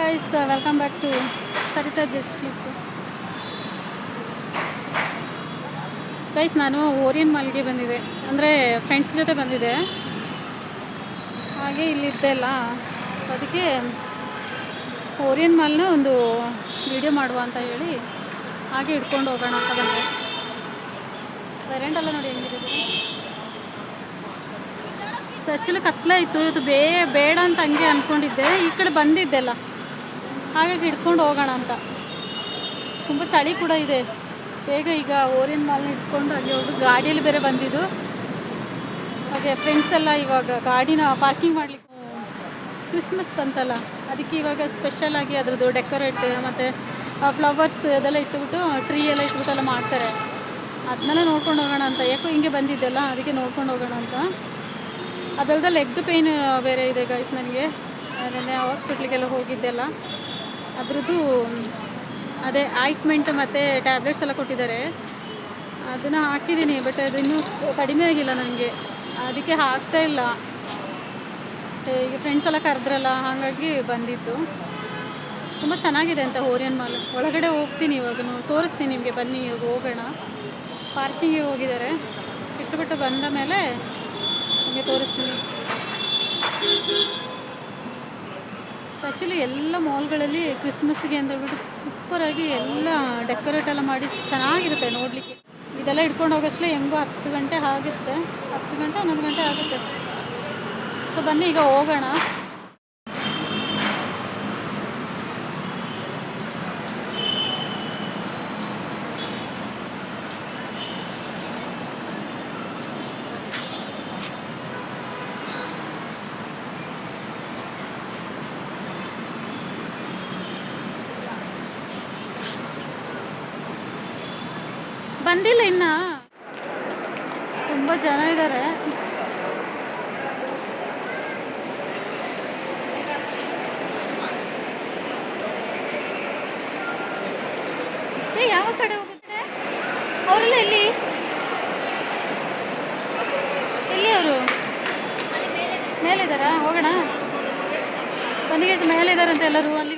Guys, welcome back to Sarita just clip. Guys, ನಾನು Orion ಮಾಲ್ಗೆ ಬಂದಿದ್ದೆ, ಅಂದರೆ ಫ್ರೆಂಡ್ಸ್ ಜೊತೆ ಬಂದಿದ್ದೆ. ಹಾಗೆ ಇಲ್ಲಿದ್ದೆ ಅಲ್ಲ, ಸೊ ಅದಕ್ಕೆ ಓರಿಯನ್ ಮಾಲ್ನ ಒಂದು ವಿಡಿಯೋ ಮಾಡುವ ಅಂತ ಹೇಳಿ ಹಾಗೆ ಇಟ್ಕೊಂಡು ಹೋಗೋಣ ಅಂತ ಬಂದೆ. ವೆರೆಂಟ್ ಎಲ್ಲ ನೋಡಿ ಹೆಂಗಿದೆ. ಸೊ ಆ್ಯಕ್ಚುಲಿ ಕತ್ಲಾಯಿತು, ಇವತ್ತು ಬೇಡ ಅಂತ ಹಂಗೆ ಅಂದ್ಕೊಂಡಿದ್ದೆ. ಈ ಕಡೆ ಬಂದಿದ್ದೆಲ್ಲ, ಹಾಗಾಗಿ ಇಟ್ಕೊಂಡು ಹೋಗೋಣ ಅಂತ. ತುಂಬ ಚಳಿ ಕೂಡ ಇದೆ. ಬೇಗ ಈಗ ಓರಿಯನ್ ಮಾಲ್ನ ಇಟ್ಕೊಂಡು ಹಾಗೆ ಹೋಗಿ ಗಾಡಿಯಲ್ಲಿ ಬೇರೆ ಬಂದಿದ್ದು. ಹಾಗೆ ಫ್ರೆಂಡ್ಸ್ ಎಲ್ಲ ಇವಾಗ ಗಾಡಿನ ಪಾರ್ಕಿಂಗ್ ಮಾಡಲಿಕ್ಕೆ ಕ್ರಿಸ್ಮಸ್ ತಂತಲ್ಲ, ಅದಕ್ಕೆ ಇವಾಗ ಸ್ಪೆಷಲಾಗಿ ಅದರದ್ದು ಡೆಕೋರೇಟ್ ಮತ್ತು ಫ್ಲವರ್ಸ್ ಅದೆಲ್ಲ ಇಟ್ಬಿಟ್ಟು ಟ್ರೀ ಎಲ್ಲ ಇಟ್ಬಿಟ್ಟೆಲ್ಲ ಮಾಡ್ತಾರೆ. ಅದನ್ನೆಲ್ಲ ನೋಡ್ಕೊಂಡು ಹೋಗೋಣ ಅಂತ. ಯಾಕೋ ಹಿಂಗೆ ಬಂದಿದ್ದೆಲ್ಲ, ಅದಕ್ಕೆ ನೋಡ್ಕೊಂಡು ಹೋಗೋಣ ಅಂತ. ಅದಲ್ಲದೆ ಲೆಗ್ ಪೇಯ್ನ್ ಬೇರೆ ಇದೆ ಗೈಸ್ ನನಗೆ. ನೆನ್ನೆ ಹಾಸ್ಪಿಟ್ಲಿಗೆಲ್ಲ ಹೋಗಿದ್ದೆಲ್ಲ, ಅದರದ್ದು ಅದೇ ಆಯಿಂಟ್ಮೆಂಟ್ ಮತ್ತು ಟ್ಯಾಬ್ಲೆಟ್ಸ್ ಎಲ್ಲ ಕೊಟ್ಟಿದ್ದಾರೆ. ಅದನ್ನು ಹಾಕಿದ್ದೀನಿ, ಬಟ್ ಅದು ಇನ್ನೂ ಕಡಿಮೆ ಆಗಿಲ್ಲ ನನಗೆ, ಅದಕ್ಕೆ ಹಾಕ್ತಾಯಿಲ್ಲ. ಈಗ ಫ್ರೆಂಡ್ಸ್ ಎಲ್ಲ ಕರೆದ್ರಲ್ಲ, ಹಾಗಾಗಿ ಬಂದಿತ್ತು. ತುಂಬ ಚೆನ್ನಾಗಿದೆ ಅಂತ ಓರಿಯನ್ ಮಾಲ್. ಒಳಗಡೆ ಹೋಗ್ತೀನಿ ಇವಾಗ, ತೋರಿಸ್ತೀನಿ ನಿಮಗೆ, ಬನ್ನಿ ಇವಾಗ ಹೋಗೋಣ. ಪಾರ್ಕಿಂಗಿಗೆ ಹೋಗಿದ್ದಾರೆ, ಇಟ್ಟುಬಿಟ್ಟು ಬಂದ ಮೇಲೆ ನಿಮಗೆ ತೋರಿಸ್ತೀನಿ. ಸೊ ಆ್ಯಕ್ಚುಲಿ ಎಲ್ಲ ಮಾಲ್ಗಳಲ್ಲಿ ಕ್ರಿಸ್ಮಸ್ಗೆ ಅಂತ ಹೇಳ್ಬಿಟ್ಟು ಸೂಪರಾಗಿ ಎಲ್ಲ ಡೆಕೋರೇಟ್ ಎಲ್ಲ ಮಾಡಿ ಚೆನ್ನಾಗಿರುತ್ತೆ ನೋಡಲಿಕ್ಕೆ. ಇದೆಲ್ಲ ಇಟ್ಕೊಂಡು ಹೋಗೋಷ್ಟೇ ಹೆಂಗೋ 10 ಗಂಟೆ ಆಗುತ್ತೆ, 10 ಗಂಟೆ 11 ಗಂಟೆ ಆಗುತ್ತೆ. ಸೊ ಬನ್ನಿ ಈಗ ಹೋಗೋಣ. ಬಂದಿಲ್ಲ ಇನ್ನು, ತುಂಬ ಜನ ಇದ್ದಾರೆ. ಯಾವ ಕಡೆ ಹೋಗುತ್ತೆ ಅವರೆಲ್ಲ? ಎಲ್ಲಿ ಅವರು ಮೇಲಿದ್ದಾರಾ? ಹೋಗೋಣ ಬನ್ನಿಗೆ. ಮೇಲಿದ್ದಾರಂತೆ ಎಲ್ಲರೂ. ಅಲ್ಲಿ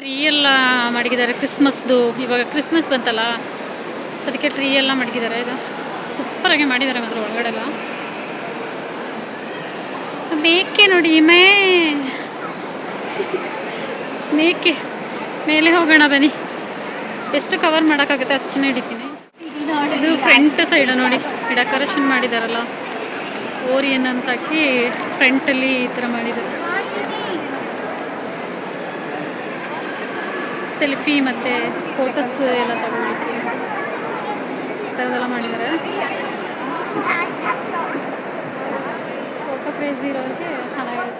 ಟ್ರೀ ಎಲ್ಲ ಮಡಗಿದ್ದಾರೆ ಕ್ರಿಸ್ಮಸ್ದು. ಇವಾಗ ಕ್ರಿಸ್ಮಸ್ ಬಂತಲ್ಲ, ಸೊ ಅದಕ್ಕೆ ಟ್ರೀ ಎಲ್ಲ ಮಡಗಿದ್ದಾರೆ. ಇದು ಸೂಪರಾಗಿ ಮಾಡಿದ್ದಾರೆ ಮಾತ್ರ ಒಳಗಡೆ ಎಲ್ಲ. ಮೇಕೆ ನೋಡಿ, ಮೇಕೆ ಮೇಲೆ ಹೋಗೋಣ ಬನ್ನಿ. ಎಷ್ಟು ಕವರ್ ಮಾಡೋಕ್ಕಾಗುತ್ತೆ ಅಷ್ಟನ್ನೇ ಹಿಡಿತೀನಿ. ಇದು ಫ್ರಂಟ್ ಸೈಡು ನೋಡಿ, ಡೆಕೋರೇಷನ್ ಮಾಡಿದಾರಲ್ಲ, ಓರಿಯನ್ ಅಂತ ಹಾಕಿ ಫ್ರಂಟಲ್ಲಿ ಈ ಥರ ಮಾಡಿದ್ದಾರೆ. ಸೆಲ್ಫಿ ಮತ್ತು ಫೋಟೋಸ್ ಎಲ್ಲ ತಗೊಳ್ಳಿಕ್ಕೆ ಈ ಥರದ್ದೆಲ್ಲ ಮಾಡಿದ್ದಾರೆ. ಫೋಟೋ ಕ್ರೇಜಿ ಇರೋರಿಗೆ ಚೆನ್ನಾಗಿದೆ.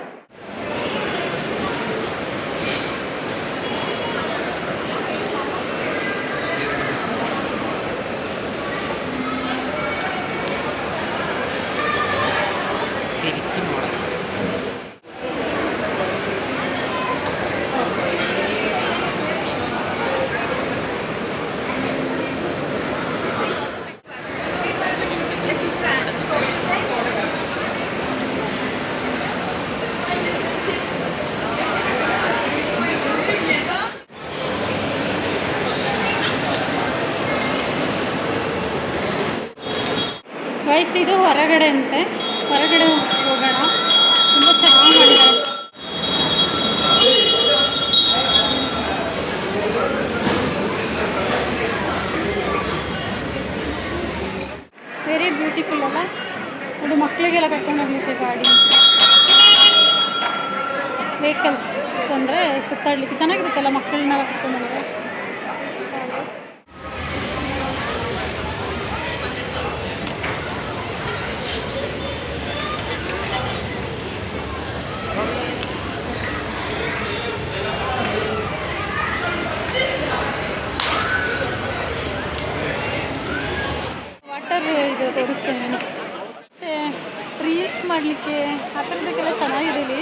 ಗೈಸ್, ಇದು ಹೊರಗಡೆ ಅಂತೆ, ಹೊರಗಡೆ ಹೋಗೋಣ. ತುಂಬ ಚೆನ್ನಾಗಿ ಮಾಡಿದ್ದಾರೆ. ವೆರಿ ಬ್ಯೂಟಿಫುಲ್ ಅಲ್ಲ? ಅದು ಮಕ್ಕಳಿಗೆಲ್ಲ ಕರ್ಕೊಂಡು ಹೋಗ್ಲಿಕ್ಕೆ ಗಾಡಿ, ವೆಹಿಕಲ್ಸ್ ಅಂದರೆ ಸುತ್ತಾಡಲಿಕ್ಕೆ ಚೆನ್ನಾಗಿರುತ್ತಲ್ಲ, ಮಕ್ಕಳನ್ನೆಲ್ಲ ಕರ್ಕೊಂಡು ಹೋಗೋದು. ವಾಟರ್ ಇದು ಆ ಥರದಕ್ಕೆಲ್ಲ ಚೆನ್ನಾಗಿದೆ ಇಲ್ಲಿ.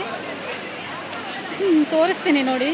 ತೋರಿಸ್ತೀನಿ ನೋಡಿ.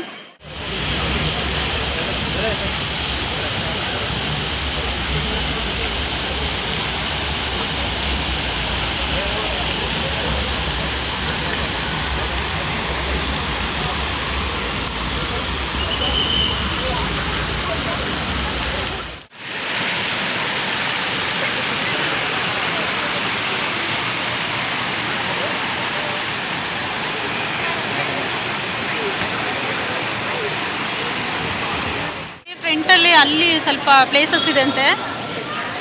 ಫ್ರಂಟಲ್ಲಿ ಅಲ್ಲಿ ಸ್ವಲ್ಪ ಪ್ಲೇಸಸ್ ಇದೆ ಅಂತೆ,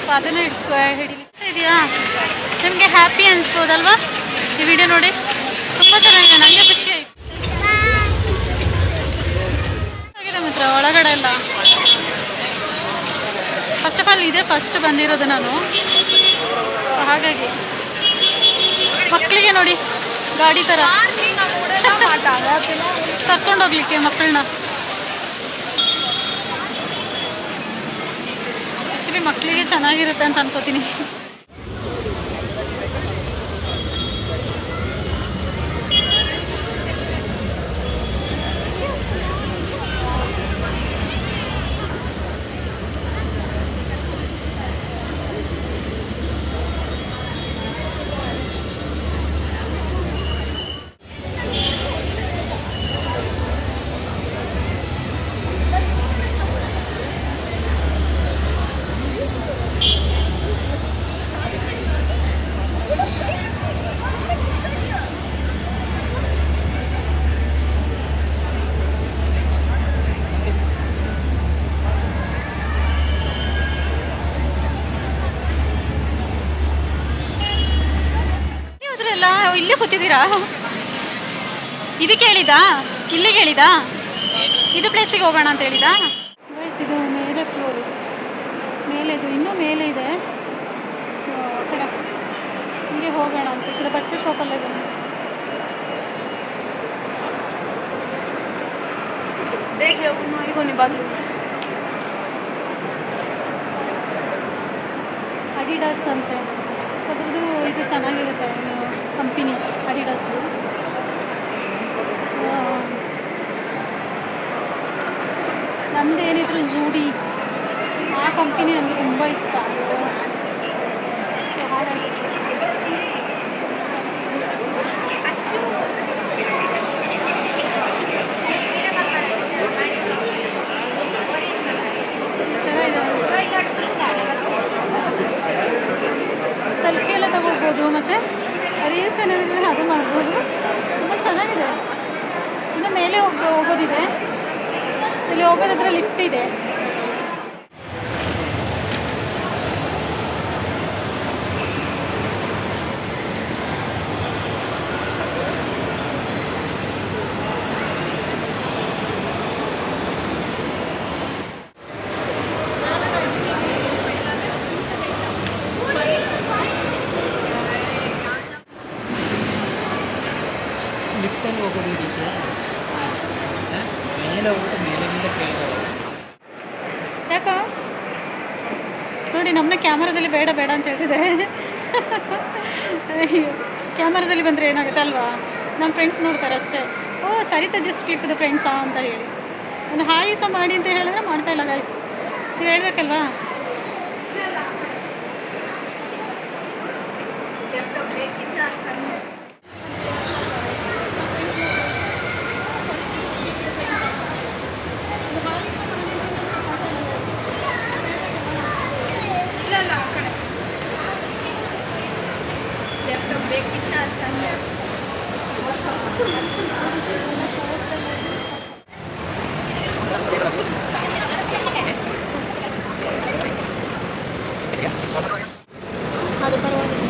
ಸೊ ಅದನ್ನು ಹಿಡಿಲಿಕ್ಕೆ ಇದೆಯಾ. ನಿಮಗೆ ಹ್ಯಾಪಿ ಅನಿಸ್ಬೋದಲ್ವಾ ಈ ವಿಡಿಯೋ ನೋಡಿ? ತುಂಬ ಚೆನ್ನಾಗಿದೆ, ನನಗೆ ಖುಷಿ ಆಯಿತು. ಆಗಿದೆ ಮಾತ್ರ ಒಳಗಡೆ ಎಲ್ಲ. ಫಸ್ಟ್ ಆಫ್ ಆಲ್ ಇದೇ ಫಸ್ಟ್ ಬಂದಿರೋದು ನಾನು, ಹಾಗಾಗಿ ಮಕ್ಕಳಿಗೆ ನೋಡಿ ಗಾಡಿ ಥರ ಕರ್ಕೊಂಡೋಗ್ಲಿಕ್ಕೆ ಮಕ್ಕಳನ್ನ. ಆ್ಯಕ್ಚುಲಿ ಮಕ್ಕಳಿಗೆ ಚೆನ್ನಾಗಿರುತ್ತೆ ಅಂತ ಅನ್ಕೋತೀನಿ. ಇಲ್ಲೇ ಕೂತಿದ್ದೀರಾ? ಇದಕ್ಕೆ ಹೇಳಿದಾ? ಇಲ್ಲಿಗೆ ಹೇಳಿದಾ? ಇದು ಪ್ಲೇಸಿಗೆ ಹೋಗೋಣ ಅಂತ ಹೇಳಿದಾ? ಇದು ಮೇಲೆ ಫ್ಲೋರ್, ಮೇಲೆ ಇದು ಇನ್ನೂ ಮೇಲೆ ಇದೆ. ಸೊ ಆ ಕಡೆ ಹೀಗೆ ಹೋಗೋಣ ಅಂತ. ಈ ಕಡೆ ಬಟ್ಟೆ ಶಾಪಲ್ಲೇ ಇದೆ. ಅಡಿಡಾಸ್ ಅಂತೆ. ಸೊ ಅದ್ರದ್ದು ಇದು ಚೆನ್ನಾಗಿರುತ್ತೆ ಕಂಪನಿ ಅಡಿಡಾಸ್ದು. ನಮ್ಮದೇನಿದ್ರು ಜೂಡಿ ಆ ಕಂಪನಿ ನನಗೆ ತುಂಬ ಇಷ್ಟ. ಸೊ ಹಾಗಾಗಿ ಸೆಲ್ಫಿ ಎಲ್ಲ ತಗೊಳ್ಬೋದು, ಮತ್ತು ರೀಲ್ಸ್ ಏನಾದರೂ ಅದು ಮಾಡ್ಬೋದು. ತುಂಬ ಚೆನ್ನಾಗಿದೆ. ಇನ್ನು ಮೇಲೆ ಹೋಗೋದಿದೆ. ಇಲ್ಲಿ ಹೋಗೋದಾದ್ರೆ ಲಿಫ್ಟ್ ಇದೆ. ಲಿಫ್ಟಲ್ಲಿ ಹೋಗೋದು ಇದಕ್ಕೆ ಮೇಲೆ ಹೋಗ್ಬಿಟ್ಟು ಮೇಲಿನಿಂದ ಕೇಳ್ತಾರೆ. ಯಾಕ ನೋಡಿ, ನಮ್ಮನ್ನ ಕ್ಯಾಮರಾದಲ್ಲಿ ಬೇಡ ಬೇಡ ಅಂತ ಹೇಳ್ತಿದ್ದಾರೆ. ಕ್ಯಾಮರಾದಲ್ಲಿ ಬಂದರೆ ಏನಾಗುತ್ತೆ ಅಲ್ವಾ, ನಮ್ಮ ಫ್ರೆಂಡ್ಸ್ ನೋಡ್ತಾರೆ ಅಷ್ಟೇ. ಓ ಸರಿತಾ ಜಸ್ಟ್ ಕ್ಲಿಕ್ದು ಫ್ರೆಂಡ್ಸಾ ಅಂತ ಹೇಳಿ ಒಂದು ಹಾಯ್ ಸಹ ಮಾಡಿ ಅಂತ ಹೇಳಿದ್ರೆ ಮಾಡ್ತಾಯಿಲ್ಲ ಗೈಸ್. ನೀವು ಹೇಳ್ಬೇಕಲ್ವಾ? कितना अच्छा है। ಅದು ಪರವಾಗಿಲ್ಲ.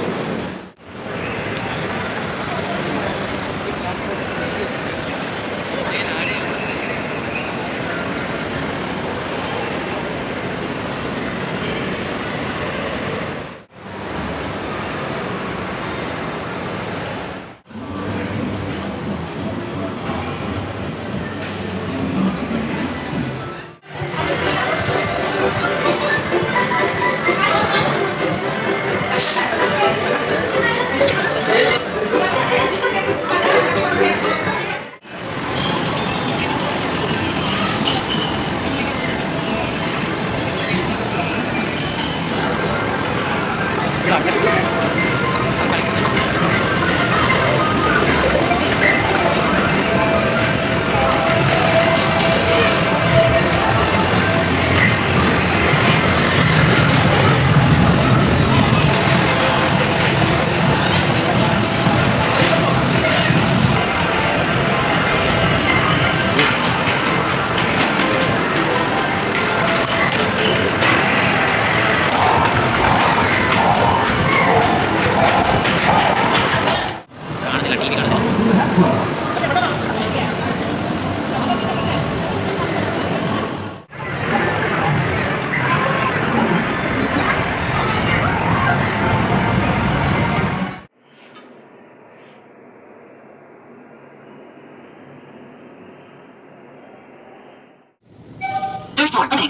ಅಲ್ಲಿ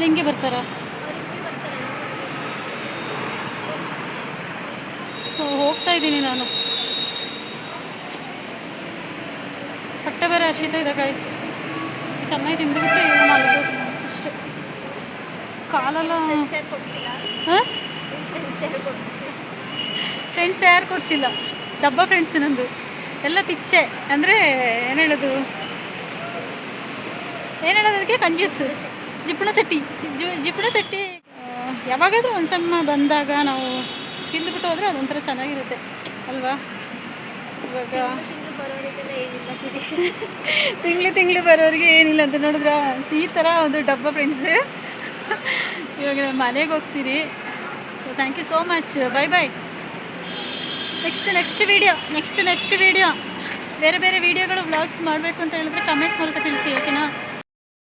ಹಿಂಗೆ ಬರ್ತಾರಾ? ಸೊ ಹೋಗ್ತಾ ಇದ್ದೀನಿ ನಾನು. ಹೊಟ್ಟೆ ಬೇರೆ ಹಸಿತಾ ಇದೆ ಗಾಯ್ಸ್. ಚೆನ್ನಾಗಿ ತಿಂದುಬಿಟ್ಟು ಈಗ ಮಲಗಬೇಕು ಅಷ್ಟೇ. ಕಾಲೆಲ್ಲ ಹಾಂ ಫ್ರೆಂಡ್ಸ್ ಯಾರು ಕೊಡಿಸಿಲ್ಲ, ಡಬ್ಬ ಫ್ರೆಂಡ್ಸ್ ನಂದು ಎಲ್ಲ ಪಿಚ್ಚೆ. ಅಂದರೆ ಏನು ಹೇಳೋದು ಅದಕ್ಕೆ ಕಂಜೂಸು ಜಿಪುಣ ಶೆಟ್ಟಿ. ಯಾವಾಗಾದರೂ ಒಂದು ಸಣ್ಣ ಬಂದಾಗ ನಾವು ತಿಂದುಬಿಟ್ಟು ಹೋದರೆ ಅದೊಂಥರ ಚೆನ್ನಾಗಿರುತ್ತೆ ಅಲ್ವಾ? ಇವಾಗ ತಿಂಗಳು ಬರೋರಿಗೆ ಏನಿಲ್ಲ ಅಂತ ನೋಡಿದ್ರೆ ಈ ಥರ ಒಂದು ಡಬ್ಬ ಫ್ರೆಂಡ್ಸ್. ಇವಾಗ ನಾನು ಮನೆಗೆ ಹೋಗ್ತೀನಿ. So thank you so much. Bye. Next video ಬೇರೆ ವೀಡಿಯೋಗಳು ವ್ಲಾಗ್ಸ್ ಮಾಡಬೇಕು ಅಂತ ಹೇಳಿದ್ರೆ ಕಮೆಂಟ್ ಮೂಲಕ ತಿಳಿಸಿ, ಓಕೆನಾ?